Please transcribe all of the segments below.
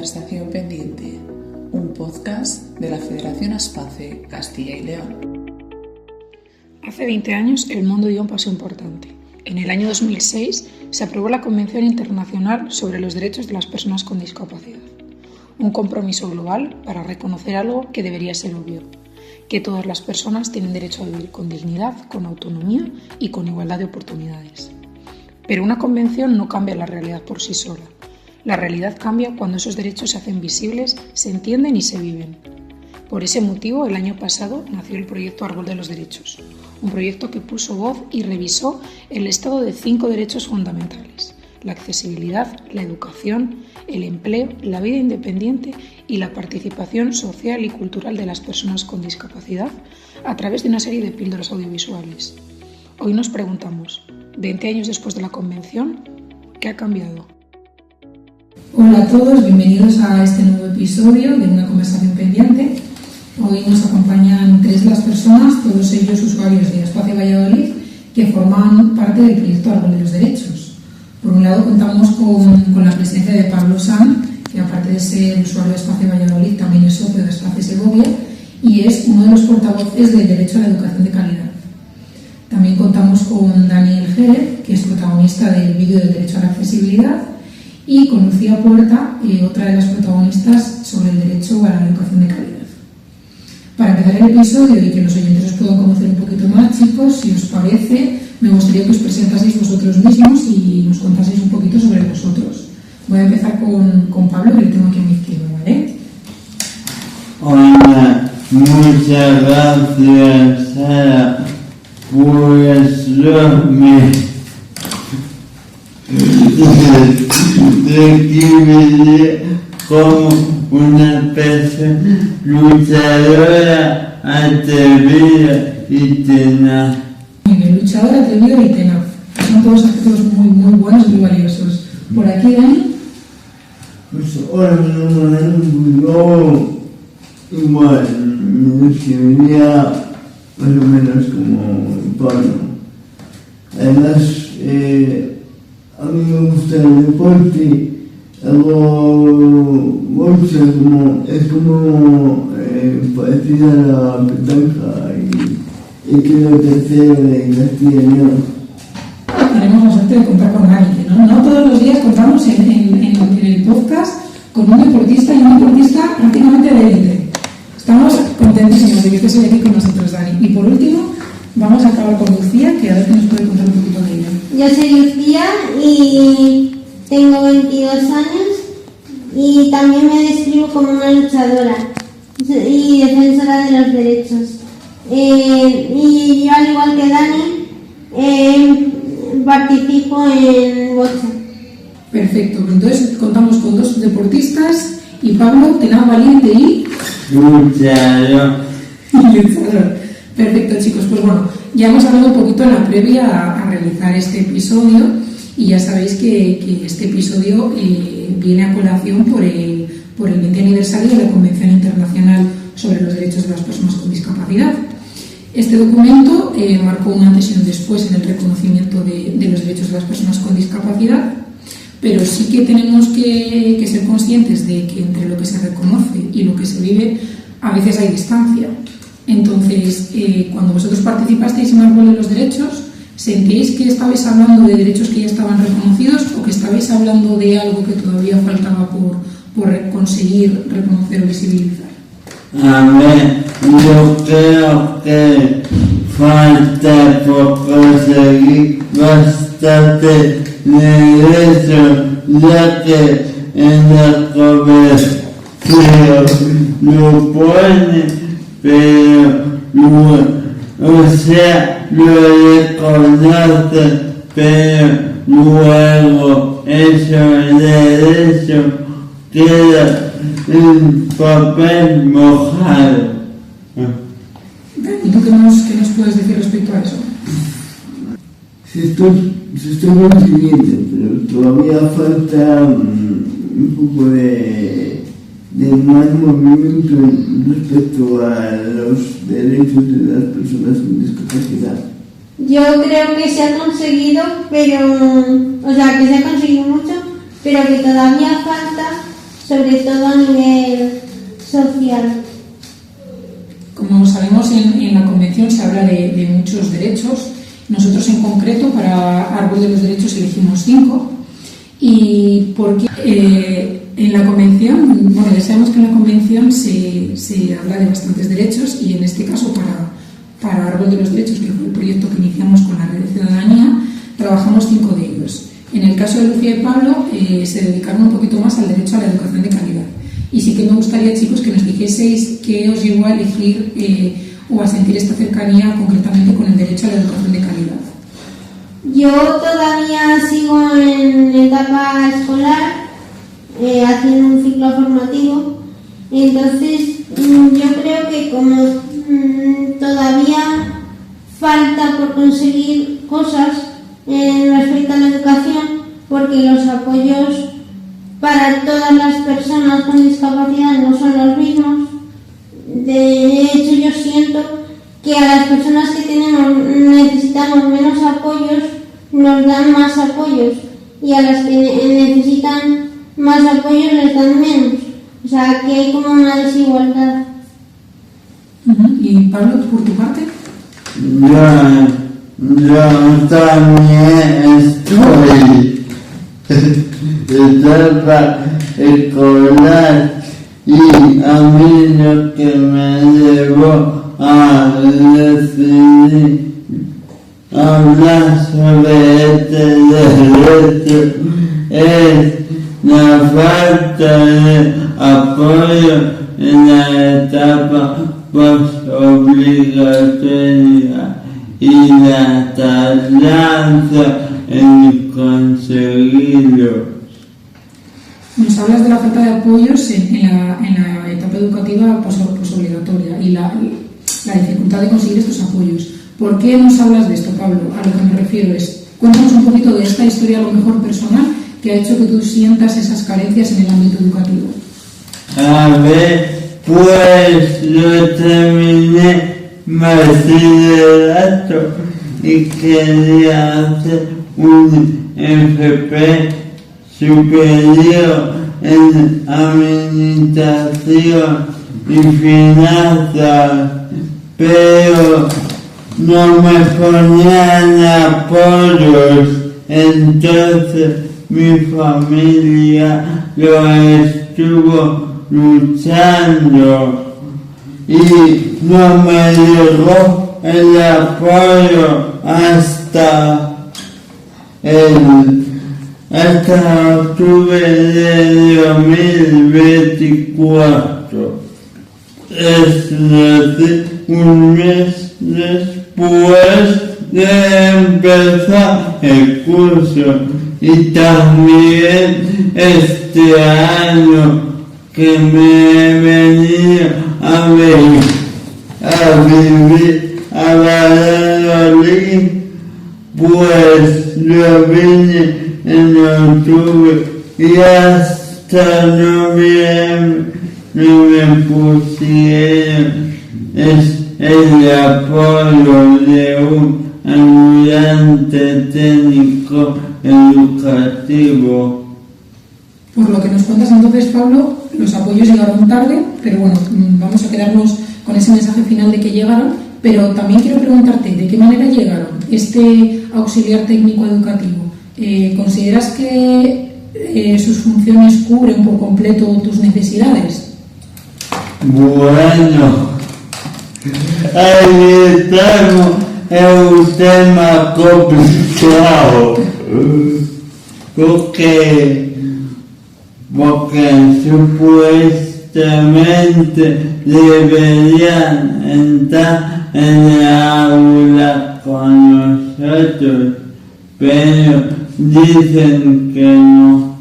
Conversación Pendiente, un podcast de la Federación Aspace Castilla y León. Hace 20 años el mundo dio un paso importante. En el año 2006 se aprobó la Convención Internacional sobre los Derechos de las Personas con Discapacidad, un compromiso global para reconocer algo que debería ser obvio, que todas las personas tienen derecho a vivir con dignidad, con autonomía y con igualdad de oportunidades. Pero una convención no cambia la realidad por sí sola. La realidad cambia cuando esos derechos se hacen visibles, se entienden y se viven. Por ese motivo, el año pasado nació el proyecto Árbol de los Derechos, un proyecto que puso voz y revisó el listado de 5 derechos fundamentales: la accesibilidad, la educación, el empleo, la vida independiente y la participación social y cultural de las personas con discapacidad a través de una serie de píldoras audiovisuales. Hoy nos preguntamos, 20 años después de la Convención, ¿qué ha cambiado? Hola a todos, bienvenidos a este nuevo episodio de Una Conversación Pendiente. Hoy nos acompañan 3 de las personas, todos ellos usuarios de Aspace Valladolid, que forman parte del proyecto Árbol de los Derechos. Por un lado contamos con la presencia de Pablo Sanz, que aparte de ser usuario de Aspace Valladolid también es socio de Aspace Segovia y es uno de los portavoces del derecho a la educación de calidad. También contamos con Daniel Jerez, que es protagonista del vídeo del derecho a la accesibilidad, y con Lucía Puerta, otra de las protagonistas sobre el derecho a la educación de calidad. Para empezar el episodio y que los oyentes os puedan conocer un poquito más, chicos, si os parece, me gustaría que os presentaseis vosotros mismos y nos contaseis un poquito sobre vosotros. Voy a empezar con Pablo, que le tengo aquí a mi izquierda, ¿vale? Hola, muchas gracias, Sara. Pues yo me describiré como una persona luchadora, atrevida y tenaz. Muy bien, luchadora, atrevida y tenaz. Son todos adjetivos muy buenos y muy valiosos. Por aquí, Dani. Pues hola, mi nombre es Bruno. Igual, me describiría más o menos como Pablo. Además, a mí me gusta el deporte, hago bolsa, es como parecida a la petanca y creo tercero de Castilla y León. Tenemos la suerte de contar con Dani, ¿no? No todos los días contamos en el podcast con un deportista y un deportista prácticamente de élite. Estamos contentísimos de que estés hoy aquí con nosotros, Dani. Y por último, vamos a acabar con Lucía, que a ver si nos puede contar un poquito de ella. Yo soy Lucía y tengo 22 años y también me describo como una luchadora y defensora de los derechos. Y yo, al igual que Dani, participo en boxeo. Perfecto, entonces contamos con 2 deportistas y Pablo, tenaz, valiente y Luchador. Perfecto, chicos, pues bueno, ya hemos hablado un poquito en la previa a realizar este episodio y ya sabéis que este episodio viene a colación por el 20 aniversario de la Convención Internacional sobre los Derechos de las Personas con Discapacidad. Este documento marcó un antes y un después en el reconocimiento de los derechos de las personas con discapacidad, pero sí que tenemos que ser conscientes de que entre lo que se reconoce y lo que se vive a veces hay distancia. Entonces, cuando vosotros participasteis en Árbol de los Derechos, ¿sentíais que estabais hablando de derechos que ya estaban reconocidos o que estabais hablando de algo que todavía faltaba por conseguir reconocer o visibilizar? A ver, yo creo que falta por conseguir bastante derecho, ya que en la convención lo pone, pero lo reconoce, pero luego esos derechos quedan en papel mojado. ¿Y tú qué nos puedes decir respecto a eso? Se estoy consiguiendo, pero todavía falta un poco de más movimiento respecto a los derechos de las personas con discapacidad. Yo creo que se ha conseguido, que se ha conseguido mucho, pero que todavía falta sobre todo a nivel social. Como sabemos, en la Convención se habla de muchos derechos. Nosotros en concreto para Árbol de los Derechos elegimos 5. Y porque en la Convención, bueno, ya sabemos que en la Convención se habla de bastantes derechos, y en este caso para Árbol de los Derechos, que fue el proyecto que iniciamos con la Red de Ciudadanía, trabajamos 5 de ellos. En el caso de Lucía y Pablo se dedicaron un poquito más al derecho a la educación de calidad. Y sí que me gustaría, chicos, que nos dijeseis qué os llevó a elegir o a sentir esta cercanía concretamente con el derecho a la educación de calidad. Yo todavía sigo en etapa escolar, haciendo un ciclo formativo. Entonces, yo creo que como todavía falta por conseguir cosas respecto a la educación, porque los apoyos para todas las personas con discapacidad no son los mismos. De hecho, yo siento que a las personas que necesitamos menos apoyos, nos dan más apoyos, y a las que necesitan más apoyos les dan menos. O sea, que hay como una desigualdad. ¿Y Pablo, por tu parte? Yo también estoy en etapa escolar, y a mí lo que me llevó a decidir hablar sobre este derecho es la falta de apoyo en la etapa post-obligatoria y la tardanza en conseguirlo. Nos hablas de la falta de apoyos en la etapa educativa posobligatoria y la dificultad de conseguir estos apoyos. ¿Por qué nos hablas de esto, Pablo? A lo que me refiero es, cuéntanos un poquito de esta historia, a lo mejor personal, que ha hecho que tú sientas esas carencias en el ámbito educativo. A ver, pues yo terminé bachillerato y quería hacer un FP superior en administración y finanzas, pero no me ponían apoyos. Entonces mi familia lo estuvo luchando y no me llegó el apoyo hasta octubre de 2024. Es decir, un mes después de empezar el curso, y también este año que me he venido a vivir a Valladolid, pues lo vine en octubre y hasta noviembre no me pusieron el apoyo de un ayudante técnico educativo. Por lo que nos cuentas entonces, Pablo, los apoyos llegaron tarde, pero bueno, vamos a quedarnos con ese mensaje final de que llegaron, pero también quiero preguntarte, ¿de qué manera llegaron este auxiliar técnico educativo? ¿Consideras que sus funciones cubren por completo tus necesidades? Bueno, ahí estamos en un tema complicado, porque supuestamente deberían estar en el aula con nosotros, pero dicen que no.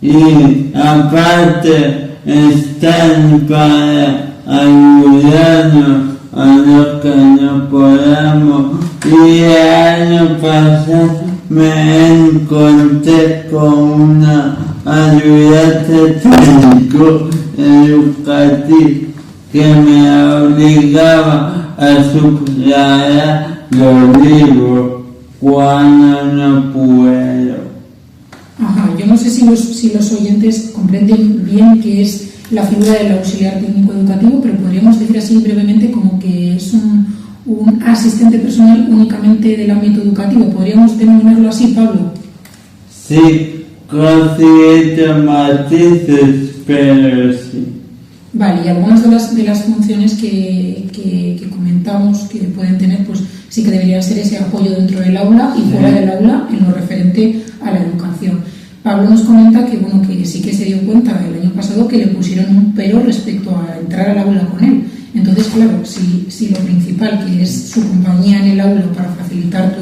Y aparte están para ayudarnos a lo que no podamos. Y el año pasado me encontré con una ayudante técnico educativo que me obligaba a subrayar los libros cuando no puedo. Ajá, yo no sé si los oyentes comprenden bien qué es la figura del auxiliar técnico educativo, pero podríamos decir así brevemente como que es un asistente personal únicamente del ámbito educativo. ¿Podríamos denominarlo así, Pablo? Sí, con ciertos matices, pero sí. Vale, y algunas de las funciones que comentamos que pueden tener, pues sí que debería ser ese apoyo dentro del aula y fuera del aula en lo referente a la educación. Pablo nos comenta que bueno, que sí que se dio cuenta el año pasado que le pusieron un pero respecto a entrar al aula con él. Entonces, claro, si lo principal, que es su compañía en el aula para facilitar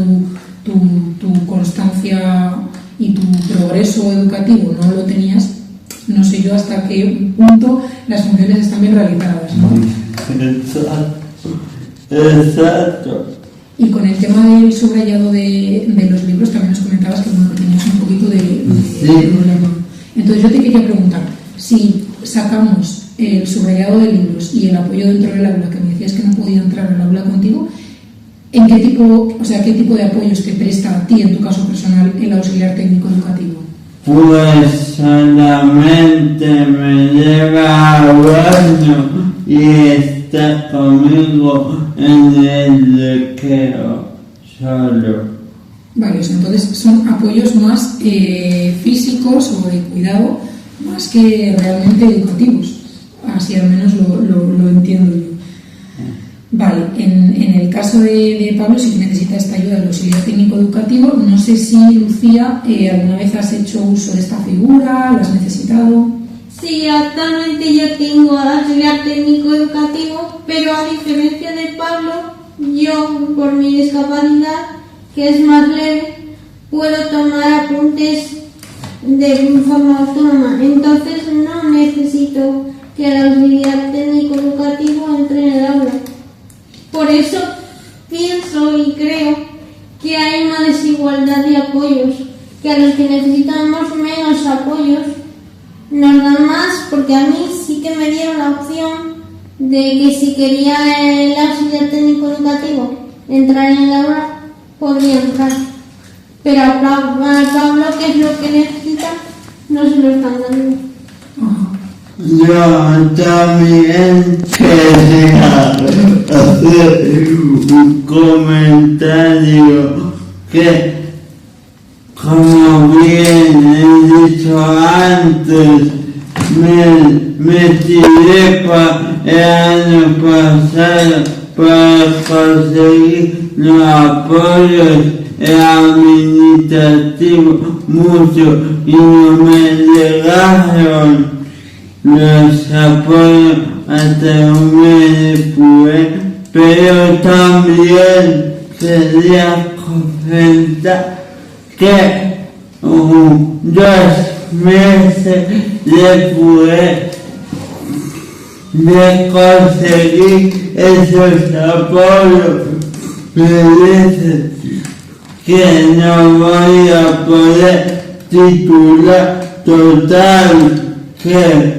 tu constancia y tu progreso educativo no lo tenías, no sé yo hasta qué punto las funciones están bien realizadas, ¿no? Exacto. Y con el tema del subrayado de los libros también nos comentabas que bueno, tenías un poquito de problema. Entonces yo te quería preguntar, si sacamos el subrayado de libros y el apoyo dentro del aula, que me decías que no podía entrar al aula contigo, ¿en qué tipo de apoyos te presta a ti, en tu caso personal, el auxiliar técnico educativo? Pues solamente me lleva al baño y está conmigo en el recreo solo. Vale, entonces son apoyos más físicos o de cuidado, más que realmente educativos. Así al menos lo entiendo yo. Vale, en el caso de Pablo, sí que necesita esta ayuda del auxiliar técnico educativo. No sé si, Lucía, alguna vez has hecho uso de esta figura, ¿la has necesitado? Sí, actualmente yo tengo auxiliar técnico educativo, pero a diferencia de Pablo, yo, por mi discapacidad, que es más leve, puedo tomar apuntes de forma autónoma. Entonces no necesito que el auxiliar técnico educativo entre en el aula. Por eso pienso y creo que hay una desigualdad de apoyos, que a los que necesitamos menos apoyos nos dan más, porque a mí sí que me dieron la opción de que si quería el auxiliar técnico educativo entrar en el aula, podría entrar. Pero a Pablo, que es lo que necesita, no se lo están dando. Yo también quería hacer un comentario que, como bien he dicho antes, me tiré el año pasado para conseguir los apoyos administrativos muchos y no me llegaron los apoyos hasta un mes después, pero también quería comentar que 2 meses después de conseguir esos apoyos, me dicen que no voy a poder titular total, que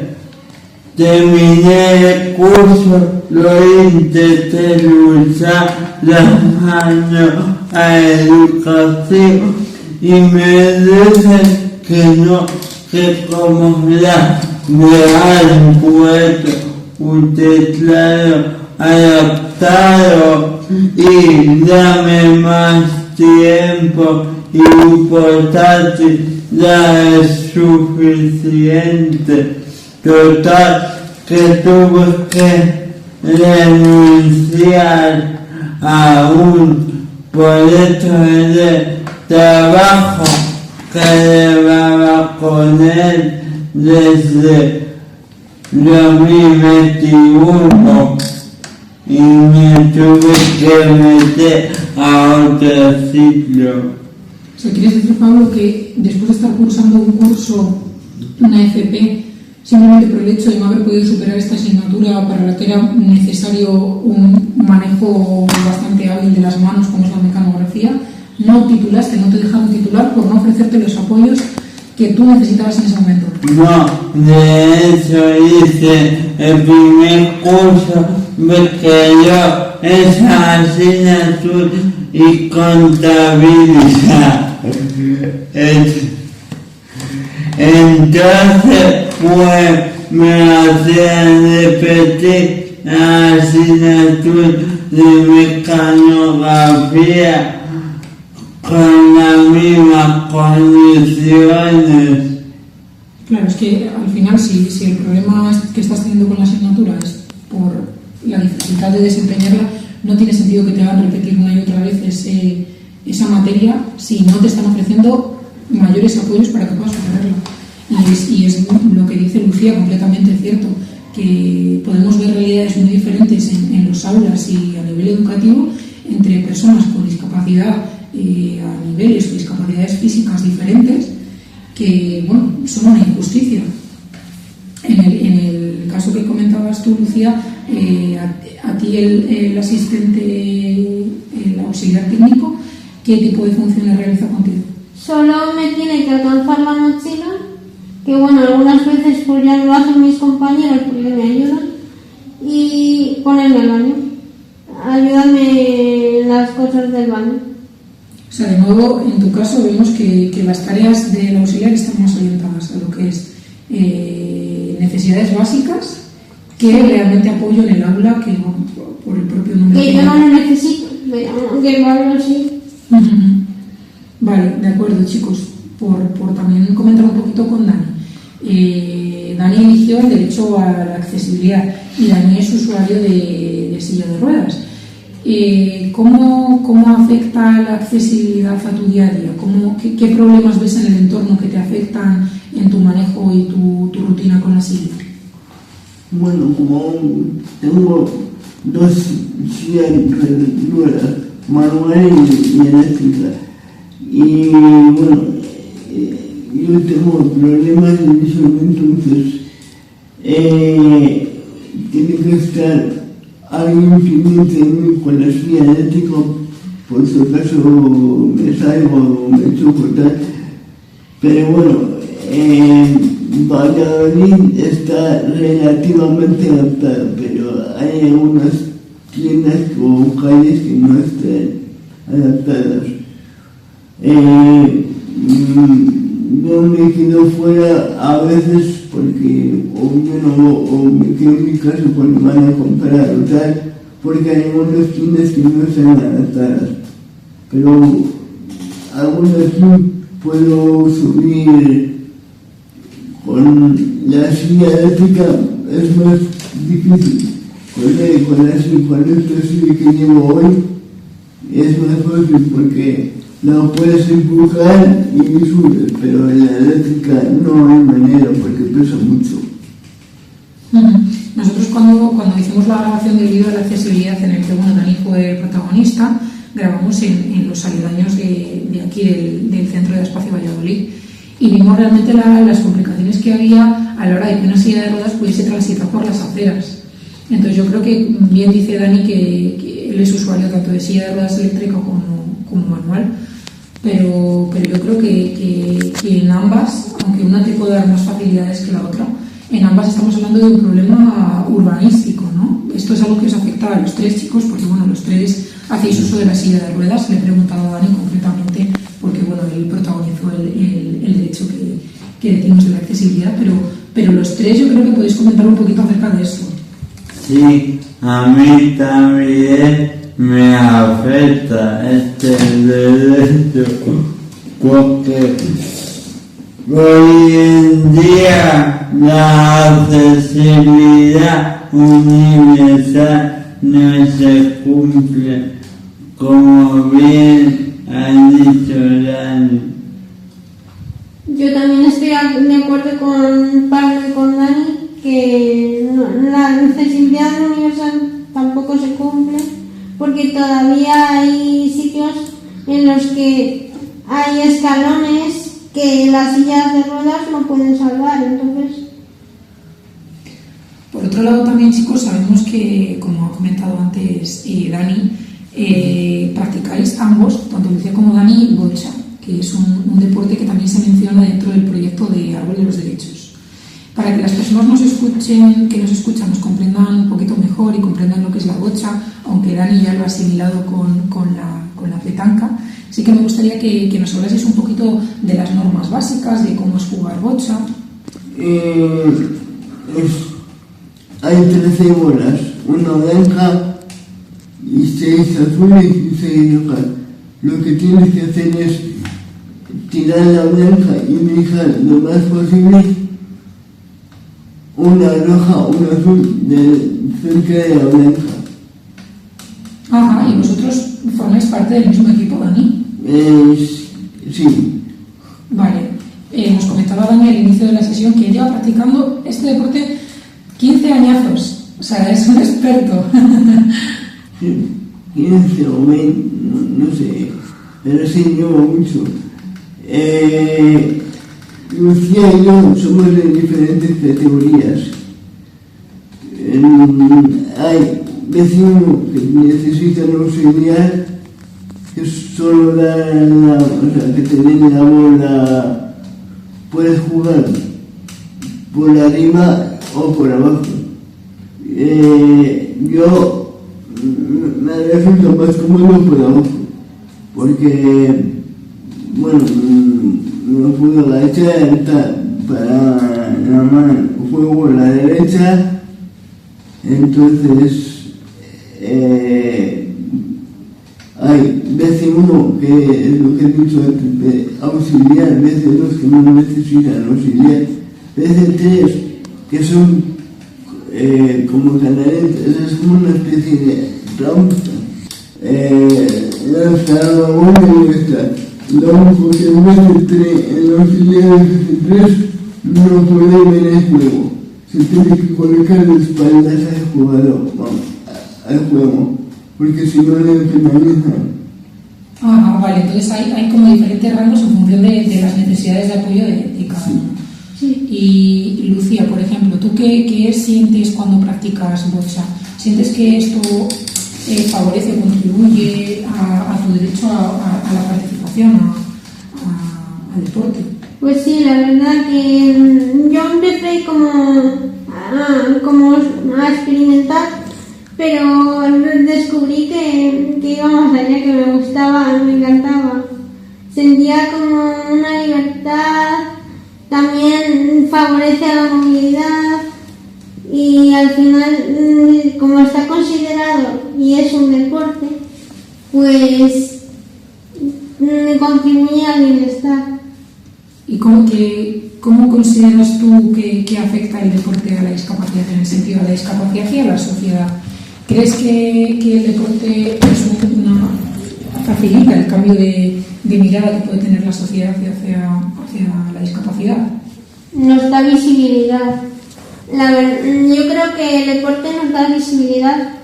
terminé el curso, lo intenté luchar las manos a educación y me dicen que no, que como la me han puesto un teclado adaptado y dame más tiempo y un portátil ya es suficiente. Total, que tuve que renunciar a un proyecto de trabajo que llevaba con él desde 2021 y me tuve que meter a otro ciclo. O sea, ¿quieres decir, Pablo, que después de estar cursando un curso, una FP, simplemente por el hecho de no haber podido superar esta asignatura para la que era necesario un manejo bastante hábil de las manos, como es la mecanografía, no titulaste, no te dejaron titular por no ofrecerte los apoyos que tú necesitabas en ese momento? No, de hecho hice el primer curso, me quedó esa asignatura y contabilidad. Entonces, pues me hacían repetir la asignatura de mecanografía con las mismas condiciones. Claro, es que al final si el problema que estás teniendo con la asignatura es por la dificultad de desempeñarla, no tiene sentido que te hagan repetir una y otra vez esa materia si no te están ofreciendo mayores apoyos para que puedas superarla. Y es lo que dice Lucía, completamente cierto, que podemos ver realidades muy diferentes en los aulas y a nivel educativo entre personas con discapacidad a niveles o discapacidades físicas diferentes, que bueno, son una injusticia. En el caso que comentabas tú, Lucía, a ti el asistente, el auxiliar técnico, ¿qué tipo de funciones realiza contigo? Solo me tiene que alcanzar la mochila, que bueno, algunas veces pues ya lo hacen mis compañeros porque me ayudan, y ponerme al baño, ayudarme en las cosas del baño. O sea, de nuevo, en tu caso vemos que las tareas del auxiliar están más orientadas a lo que es necesidades básicas que realmente apoyo en el aula, que bueno, por el propio nombre. Que yo no lo necesito, pero que el aula sí. Vale, de acuerdo, chicos. Por también comentar un poquito con Dani. Dani eligió el derecho a la accesibilidad y Dani es usuario de silla de ruedas. ¿Cómo afecta la accesibilidad a tu día a día? ¿Qué problemas ves en el entorno que te afectan en tu manejo y tu rutina con la silla? Bueno, como tengo dos sillas de ruedas, manual y eléctrica, y bueno, yo tengo problemas en eso, entonces tiene que estar alguien pendiente de mí con la silla eléctrica, por si acaso me salgo o me choco tal. Pero bueno, Valladolid está relativamente adaptado, pero hay algunas tiendas o calles que no están adaptadas. Yo me quedo fuera a veces porque o me quedo en mi casa cuando van a comprar o tal, porque hay algunas tiendas que no están adaptadas. Pero algunas sí puedo subir con la silla eléctrica, es más difícil. Con esta silla que llevo hoy es más fácil porque la puedes empujar y subes, pero en la eléctrica no hay manera porque pesa mucho. Nosotros cuando hicimos la grabación del vídeo de la accesibilidad, en el que bueno, Dani fue el protagonista, grabamos en los aledaños de aquí del centro de Espacio Valladolid y vimos realmente las complicaciones que había a la hora de que una silla de ruedas pudiese transitar por las aceras. Entonces yo creo que bien dice Dani que él es usuario tanto de silla de ruedas eléctrica como manual, pero yo creo que en ambas, aunque una te puede dar más facilidades que la otra, en ambas estamos hablando de un problema urbanístico, ¿no? Esto es algo que os afecta a los tres chicos, porque bueno, los tres hacéis uso de la silla de ruedas. Le he preguntado a Dani concretamente, porque bueno, él protagonizó el derecho que decimos de la accesibilidad, pero los tres yo creo que podéis comentar un poquito acerca de eso. Sí, a mí también me afecta este derecho, porque hoy en día la accesibilidad universal no se cumple, como bien ha dicho Dani. Yo también estoy de acuerdo con Pablo y con Dani que la accesibilidad universal tampoco se cumple, porque todavía hay sitios en los que hay escalones que las sillas de ruedas no pueden salvar, entonces. Por otro lado también, chicos, sabemos que, como ha comentado antes Dani, practicáis ambos, tanto Lucía como Dani, bocha, que es un deporte que también se menciona dentro del proyecto de Árbol de los Derechos. Para que las personas que nos escuchan nos comprendan un poquito mejor y comprendan lo que es la bocha, aunque Dani ya lo ha asimilado con la petanca, sí que me gustaría que nos hablases un poquito de las normas básicas, de cómo es jugar bocha. Hay 13 bolas, una blanca y 6 azules y 6 rojas. Lo que tienes que hacer es tirar la blanca y dejar lo más posible una roja o una azul cerca de la blanca. Ajá, ¿y vosotros formáis parte del mismo equipo, Dani? Sí. Vale, nos comentaba Dani al inicio de la sesión que lleva practicando este deporte 15 añazos, o sea, es un experto. Sí, 15 o 20, no sé, pero sí llevo mucho. Lucía y yo somos de diferentes categorías. Hay vecinos que necesitan auxiliar, que solo que te den la bola, puedes jugar por arriba o por abajo. Yo me resulta más cómodo por abajo, porque, bueno, no puedo agachar para la mano, juego la derecha, entonces hay veces uno que es lo que he dicho antes de auxiliar, veces dos que no necesitan auxiliar, veces tres que son como canaletas, es como una especie de rampa. Lanzar la bola y está. Lo único que en vez de el auxiliar de 3 no puede ver el juego. Se tiene que colocar de espaldas al jugador, al juego, porque si no le penalizan. Ajá, vale, entonces hay como diferentes rangos en función de las necesidades de apoyo de cada uno. Sí. Y Lucía, por ejemplo, ¿tú qué sientes cuando practicas bocha? ¿Sientes que esto favorece o contribuye a tu derecho a la participación, al deporte? Pues sí, la verdad que yo empecé como a experimentar, pero descubrí que iba más allá, que me gustaba, me encantaba. Sentía como una libertad, también favorece a la movilidad y al final, como está considerado y es un deporte, pues contribuye al bienestar. ¿Y cómo consideras tú que afecta el deporte a la discapacidad, en el sentido de la discapacidad y a la sociedad? ¿Crees que el deporte facilita el cambio de mirada que puede tener la sociedad hacia la discapacidad? Nos da visibilidad. Yo creo que el deporte nos da visibilidad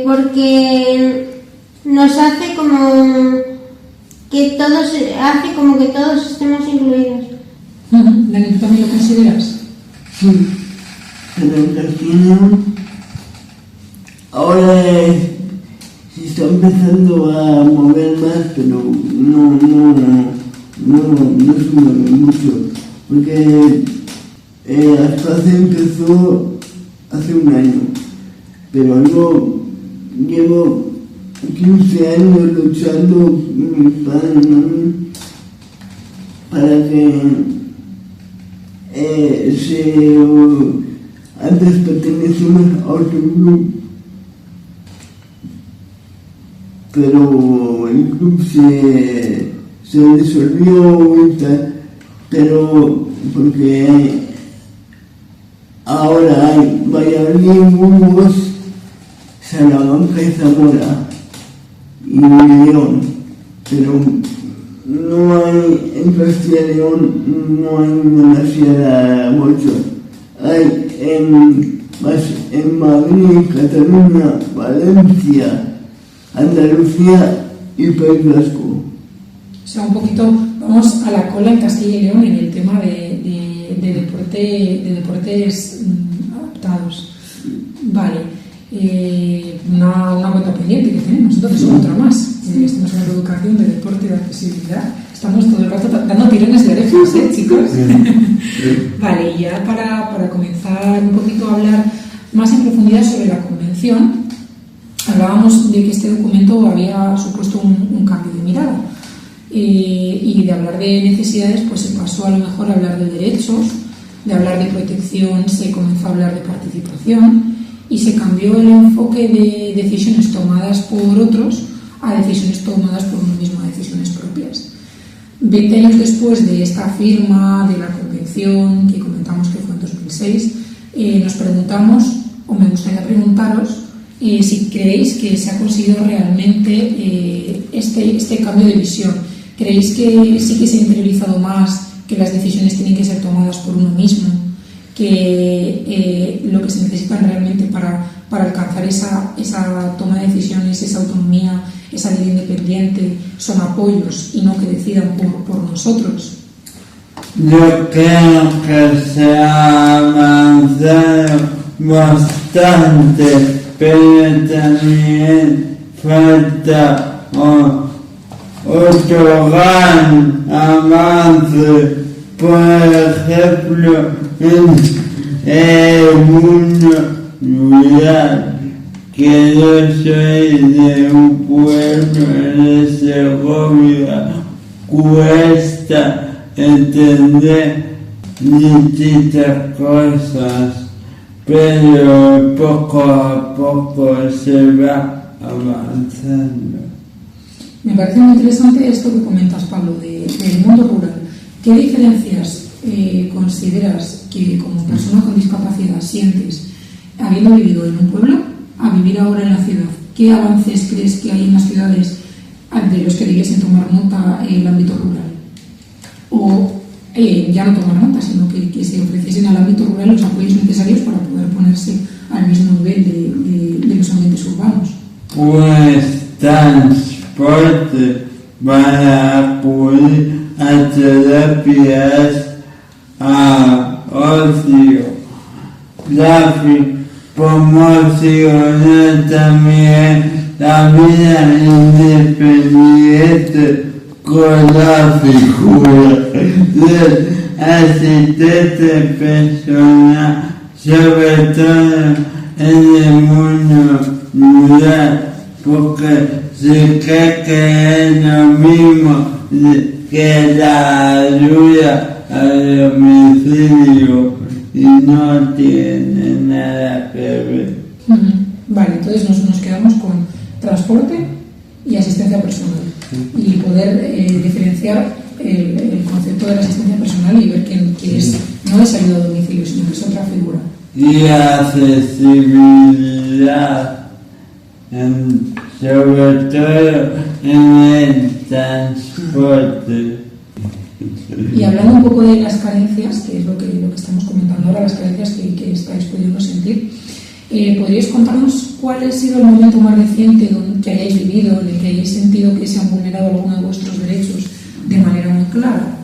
porque nos hace como que todos estemos incluidos. Dani, ¿tú también lo consideras? Sí, pero en Castilla ahora se está empezando a mover más, pero no se mueve mucho, porque Aspace empezó hace un año, pero yo llevo 15 años luchando con mis padres para que antes pertenecíamos a otro club, pero el club se disolvió y tal, pero porque ahora hay Valladolid, Burgos, Salamanca y Zamora y León, pero no hay en Castilla y León, no hay demasiada bocha. Hay en Madrid, Cataluña, Valencia, Andalucía y País Vasco. O sea, un poquito vamos a la cola en Castilla y León en el tema de deportes adaptados. Vale. Una cuenta pendiente que tenemos, entonces otra más. Estamos en la educación de deporte y de accesibilidad. Estamos todo el rato dando tirones de orejas, chicos. Vale, y ya para comenzar un poquito a hablar más en profundidad sobre la convención, hablábamos de que este documento había supuesto un cambio de mirada y de hablar de necesidades pues se pasó a lo mejor a hablar de derechos, de hablar de protección se comenzó a hablar de participación y se cambió el enfoque de decisiones tomadas por otros a decisiones tomadas por uno mismo, a decisiones propias. 20 años después de esta firma de la Convención, que comentamos que fue en 2006, nos preguntamos, o me gustaría preguntaros, si creéis que se ha conseguido realmente este cambio de visión. ¿Creéis que sí que se ha interiorizado más, que las decisiones tienen que ser tomadas por uno mismo, que lo que se necesita realmente para alcanzar esa toma de decisiones, esa autonomía, esa vida independiente, son apoyos y no que decidan por nosotros? Yo creo que se ha avanzado bastante, pero también falta otro gran avance. Por ejemplo, en el mundo rural, que yo soy de un pueblo de Segovia, cuesta entender distintas cosas, pero poco a poco se va avanzando. Me parece muy interesante esto que comentas, Pablo, del mundo rural. ¿Qué diferencias consideras que como persona con discapacidad sientes habiendo vivido en un pueblo a vivir ahora en la ciudad? ¿Qué avances crees que hay en las ciudades de los que debiesen tomar nota en el ámbito rural? O ya no tomar nota, sino que se ofreciesen al ámbito rural los apoyos necesarios para poder ponerse al mismo nivel de los ambientes urbanos. Pues transporte para acudir a terapias, a ocio, tráfico, promocionar también la vida independiente con la figura del asistente personal, sobre todo en el mundo rural, porque se cree que es lo mismo que la ayuda al domicilio y no tiene nada que ver. Vale, entonces nos quedamos con transporte y asistencia personal y poder diferenciar el concepto de la asistencia personal y ver que es, no es ayuda a domicilio, sino que es otra figura. Y accesibilidad, sobre todo en el transporte. Y hablando un poco de las carencias, que es lo que estamos comentando ahora, las carencias que estáis pudiendo sentir, ¿podríais contarnos cuál ha sido el momento más reciente que hayáis vivido, en el que hayáis sentido que se han vulnerado algunos de vuestros derechos de manera muy clara?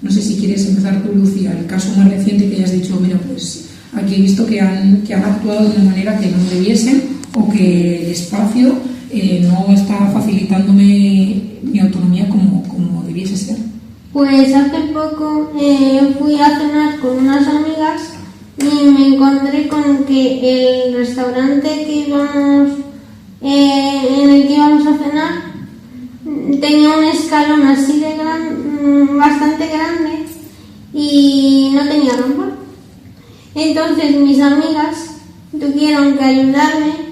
No sé si quieres empezar tú, Lucía, el caso más reciente que hayas dicho, mira, pues aquí he visto que han actuado de una manera que no debiesen o que el espacio no está facilitándome mi autonomía como debiese ser. Pues hace poco fui a cenar con unas amigas y me encontré con que el restaurante en el que íbamos a cenar tenía un escalón así de bastante grande y no tenía rampa. Entonces mis amigas tuvieron que ayudarme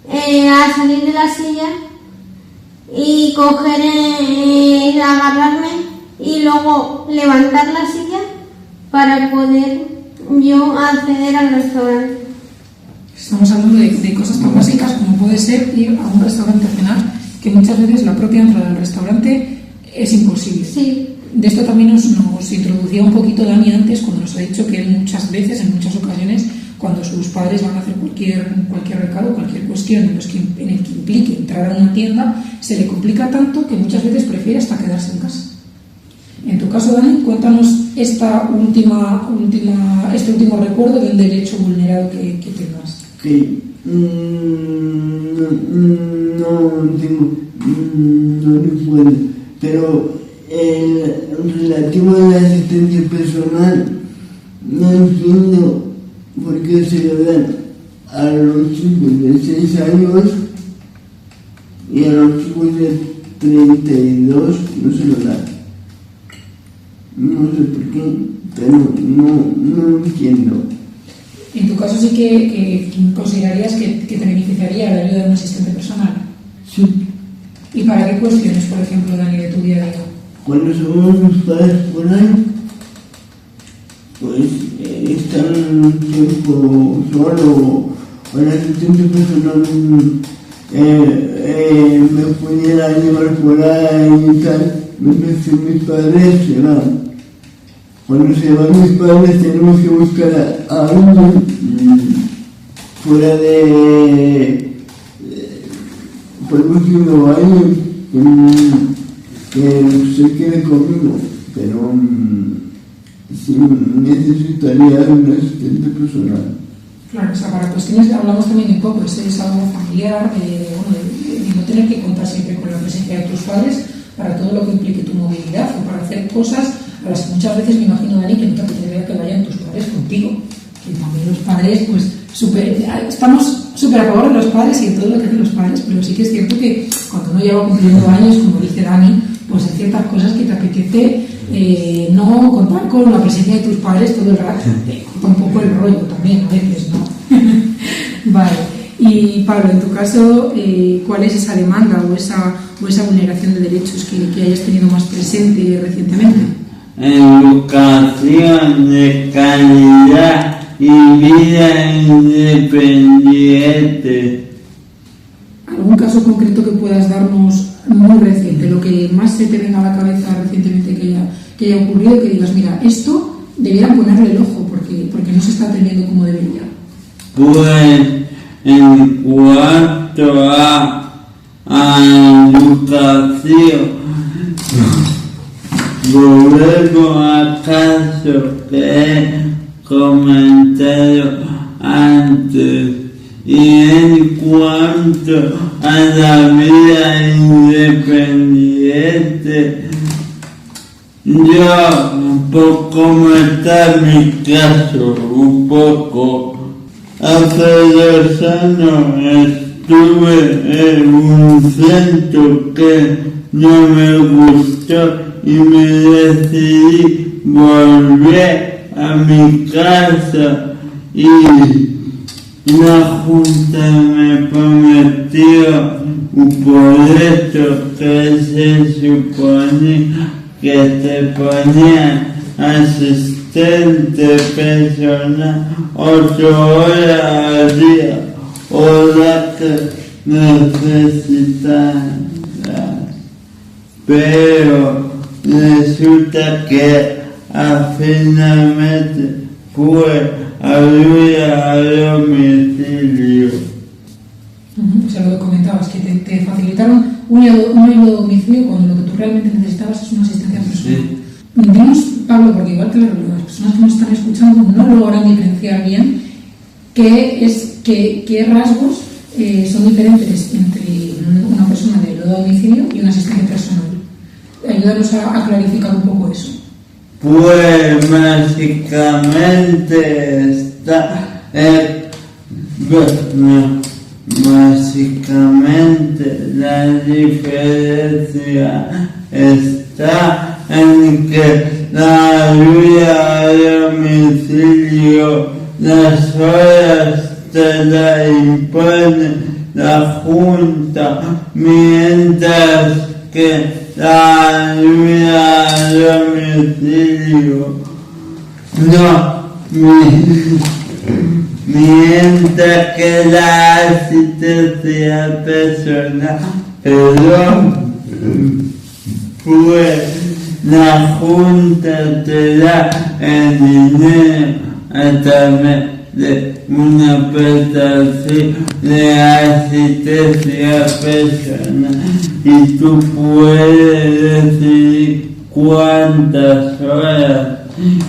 a salir de la silla y agarrarme y luego levantar la silla para poder yo acceder al restaurante. Estamos hablando de cosas tan básicas como puede ser ir a un restaurante a cenar, que muchas veces la propia entrada al restaurante es imposible. Sí. De esto también nos introducía un poquito Dani antes, cuando nos ha dicho que muchas veces, en muchas ocasiones, cuando sus padres van a hacer cualquier recado, cualquier cuestión en el que implique entrar a una tienda, se le complica tanto que muchas veces prefiere hasta quedarse en casa. En tu caso, Dani, cuéntanos este último recuerdo de un derecho vulnerado que tengas. Que no recuerdo, pero relativo a la asistencia personal, no entiendo por qué se lo dan a los chicos de 6 años y a los chicos de 32 no se lo dan. No sé por qué, pero no lo entiendo. En tu caso sí que considerarías que te beneficiaría la ayuda de un asistente personal. Sí. ¿Y para qué cuestiones, por ejemplo, Dani, de tu día a día? Cuando somos mis padres por ahí, pues están un tiempo solo, o el asistente personal me pudiera llevar por ahí y tal, mientras que mis padres se van. Cuando se van mis padres tenemos que buscar a alguien fuera de por último alguien que se quede conmigo, pero sí necesitaría un asistente personal. Claro, o sea, para cuestiones que hablamos también un poco, es algo familiar, de no tener que contar siempre con la presencia de tus padres para todo lo que implique tu movilidad o para hacer cosas a las que muchas veces me imagino, Dani, que no te apetecería que vayan tus padres contigo. Que también los padres, pues, estamos súper a favor de los padres y de todo lo que hacen los padres, pero sí que es cierto que cuando uno lleva cumpliendo años, como dice Dani, pues hay ciertas cosas que te apetece no contar con la presencia de tus padres todo el rato. Te corta un poco el rollo también, a veces, ¿no? Vale. Y Pablo, en tu caso, ¿cuál es esa demanda o esa vulneración de derechos que hayas tenido más presente recientemente? Educación de calidad y vida independiente. ¿Algún caso concreto que puedas darnos muy reciente, lo que más se te venga a la cabeza recientemente que haya ocurrido, que digas, mira, esto debieran ponerle el ojo porque no se está atendiendo como debería? Pues en cuanto a educación, volvemos al caso que he comentado antes, y en cuanto a la vida independiente, yo, por comentar mi caso un poco, hace 2 años estuve en un centro que no me gustó y me decidí volver a mi casa y la Junta me prometió un proyecto que se supone que te ponía asistente personal 8 horas al día o la que necesitas. Pero resulta que finalmente fue ayuda a domicilio. O sea, lo que comentabas, que te facilitaron un ayuda a domicilio cuando lo que tú realmente necesitabas es una asistencia personal. Sí. Dinos, Pablo, porque igual que las personas que nos están escuchando no logran diferenciar bien qué rasgos son diferentes entre una persona de ayuda a domicilio y un asistente personal. Ayúdanos a clarificar un poco eso. Pues básicamente la diferencia está en que la ayuda a domicilio, las horas te la impone la Junta, mientras que la ayuda a domicilio mientras que la asistencia personal, pues la Junta te da el dinero a través de una prestación de asistencia personal y tú puedes decidir cuántas horas.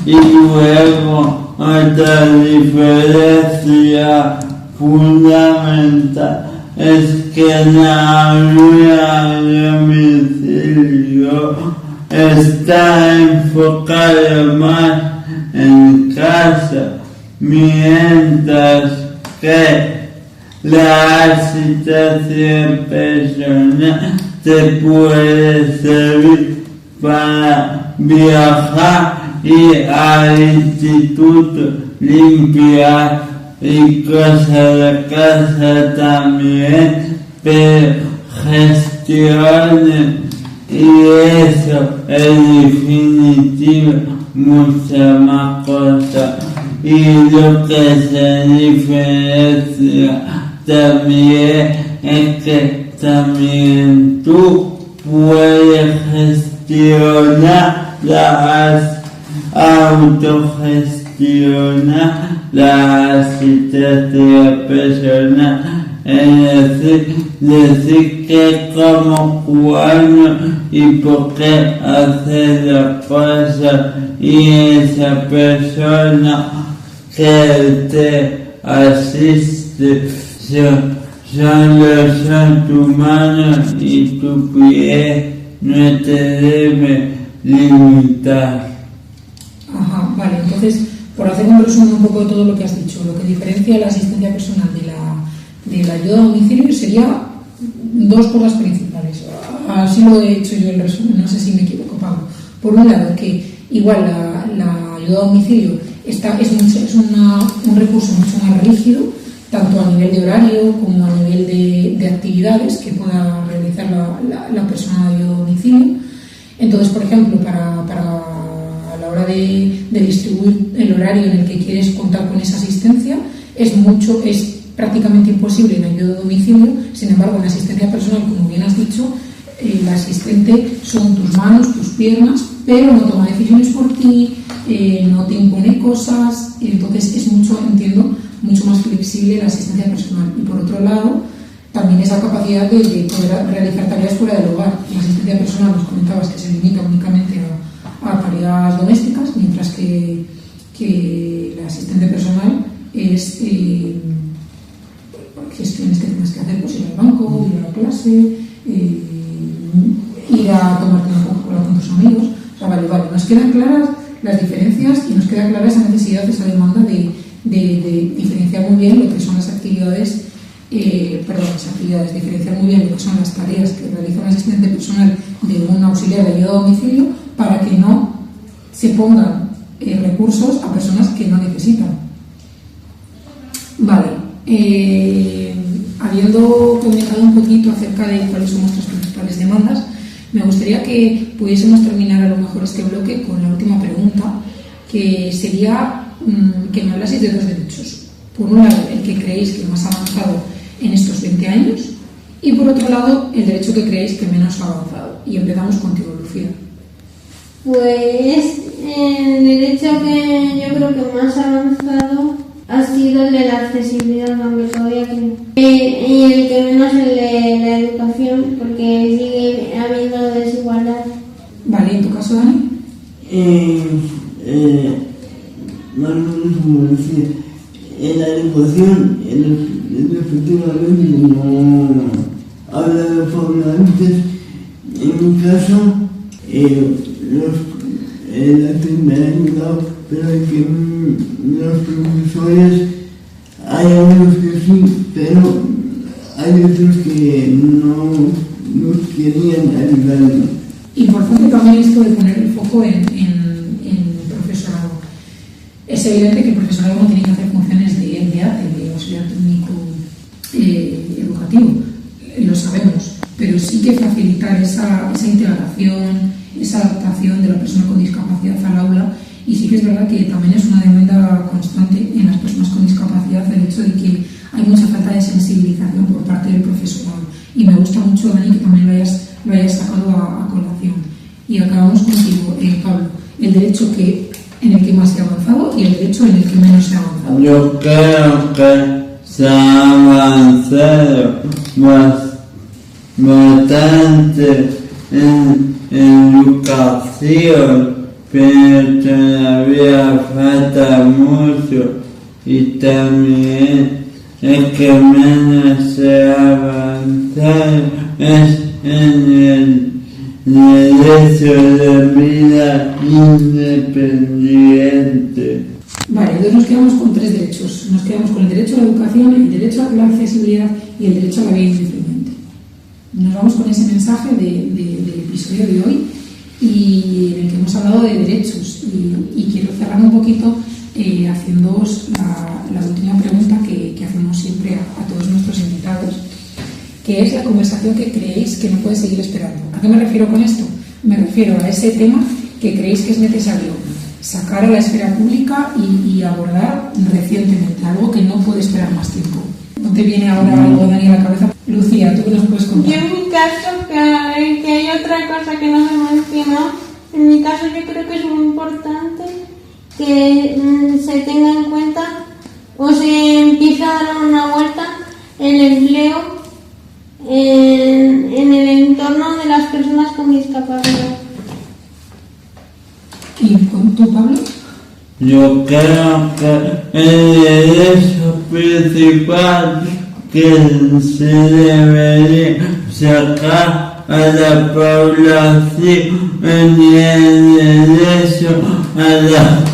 Y luego otra diferencia fundamental es que la ayuda a domicilio está enfocada más en casa, mientras que la situación personal te puede servir para viajar y al instituto, limpiar y cosas de casa también, pero gestiones y eso es definitivo, muchas más cosas. Y lo que se diferencia también es que también tú puedes gestionar autogestionar la asistencia personal, es decir que cómo, cuándo y por qué hacer las cosas, y esa persona que te asiste solo son tus manos y tu pie, no te debe limitar. Ajá, vale, entonces, por hacer un resumen un poco de todo lo que has dicho, lo que diferencia la asistencia personal de la ayuda a domicilio sería dos cosas principales. Así lo he hecho yo el resumen, no sé si me equivoco, Pablo. Por un lado, que igual la ayuda a domicilio es un recurso mucho más rígido, tanto a nivel de horario como a nivel de actividades que pueda realizar la persona de ayuda a domicilio. Entonces, por ejemplo, para a la hora de distribuir el horario en el que quieres contar con esa asistencia, es prácticamente imposible en ayuda a domicilio. Sin embargo, en asistencia personal, como bien has dicho, el asistente son tus manos, tus piernas, pero no toma decisiones por ti, no te impone cosas, entonces es mucho más flexible la asistencia personal. Y por otro lado, también esa capacidad de poder realizar tareas fuera del hogar. La asistencia personal, nos comentabas que se limita únicamente a tareas domésticas, mientras que la asistente personal es gestiones que tienes que hacer, pues ir al banco, ir a la clase, ir a tomarte una Coca-Cola con tus amigos. O sea, vale, nos quedan claras las diferencias y nos queda clara esa necesidad, esa demanda de diferenciar muy bien lo que son las actividades, diferenciar muy bien lo que son las tareas que realiza un asistente personal de un auxiliar de ayuda a domicilio, para que no se pongan recursos a personas que no necesitan. Vale, habiendo comentado un poquito acerca de cuáles son nuestras principales demandas, me gustaría que pudiésemos terminar a lo mejor este bloque con la última pregunta, que sería que me hablaseis de dos derechos. Por un lado, el que creéis que más ha avanzado en estos 20 años, y por otro lado, el derecho que creéis que menos ha avanzado. Y empezamos contigo, Lucía. Pues el derecho que yo creo que más ha avanzado ha sido el de la accesibilidad, aunque todavía creo. Y el que menos el de la educación, porque sigue habiendo desigualdad. Vale, ¿en tu caso, Dani? Más o menos como decía, en la educación, efectivamente, como hablaba Paula antes, en mi caso, la que me ha ayudado, pero es que los profesores, hay algunos que sí, pero hay otros que no querían ayudarnos. Importante también esto de poner el foco en profesorado. Es evidente que el profesorado no tiene que hacer funciones de auxiliar técnico educativo, lo sabemos, pero sí que facilitar esa integración, esa adaptación de la persona con discapacidad al aula. Y sí que es verdad que también es una demanda constante en las personas con discapacidad el hecho de que hay mucha falta de sensibilización por parte del profesorado. Y me gusta mucho, Dani, que también lo hayas sacado a colación. Y acabamos contigo, Pablo, el derecho en el que más se ha avanzado y el derecho en el que menos se ha avanzado. Yo creo que se ha avanzado bastante en educación, pero todavía falta mucho, y también el que menos se ha avanzado es en el derecho de vida independiente. Vale, entonces nos quedamos con 3 derechos. Nos quedamos con el derecho a la educación, el derecho a la accesibilidad y el derecho a la vida independiente. Nos vamos con ese mensaje del episodio de hoy y en el que hemos hablado de derechos. Y quiero cerrar un poquito haciéndoos la última pregunta que hacemos siempre a todos nuestros invitados, que es la conversación que creéis que no puede seguir esperando. ¿A qué me refiero con esto? Me refiero a ese tema que creéis que es necesario sacar a la esfera pública y abordar recientemente, algo que no puede esperar más tiempo. ¿No te viene ahora algo, Dani, a la cabeza? Lucía, ¿tú qué nos puedes contar? Yo en mi caso, que hay otra cosa que no se mencionó, en mi caso yo creo que es muy importante que se tenga en cuenta o se empiece a dar una vuelta el empleo en el entorno de las personas con discapacidad. ¿Y con tú, Pablo? Yo creo que el derecho principal que se debería sacar a la población es el derecho a la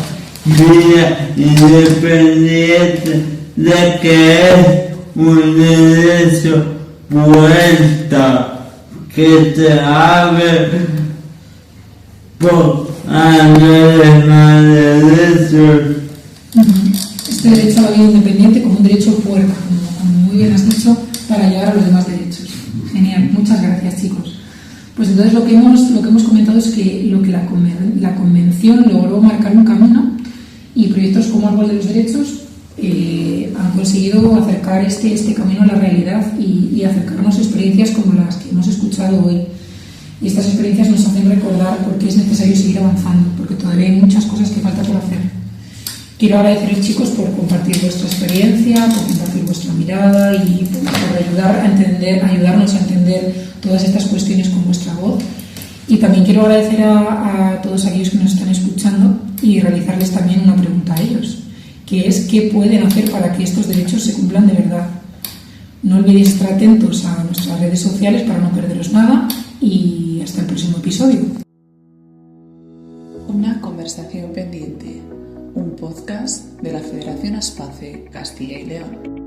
vida independiente, de que es un derecho puerta que te abre por andar más derechos. Este derecho a la vida independiente como un derecho puerta, como muy bien has dicho, para llegar a los demás derechos. Genial, muchas gracias, chicos. Pues entonces lo que hemos comentado es que la Convención logró marcar un camino y proyectos como Árbol de los Derechos han conseguido acercar este camino a la realidad y acercarnos a experiencias como las que hemos escuchado hoy. Y estas experiencias nos hacen recordar por qué es necesario seguir avanzando, porque todavía hay muchas cosas que falta por hacer. Quiero agradeceros, chicos, por compartir vuestra experiencia, por compartir vuestra mirada y por ayudarnos a entender todas estas cuestiones con vuestra voz. Y también quiero agradecer a todos aquellos que nos están escuchando y realizarles también una pregunta a ellos, que es ¿qué pueden hacer para que estos derechos se cumplan de verdad? No olvidéis estar atentos a nuestras redes sociales para no perderos nada y hasta el próximo episodio. Una conversación pendiente, un podcast de la Federación Aspace Castilla y León.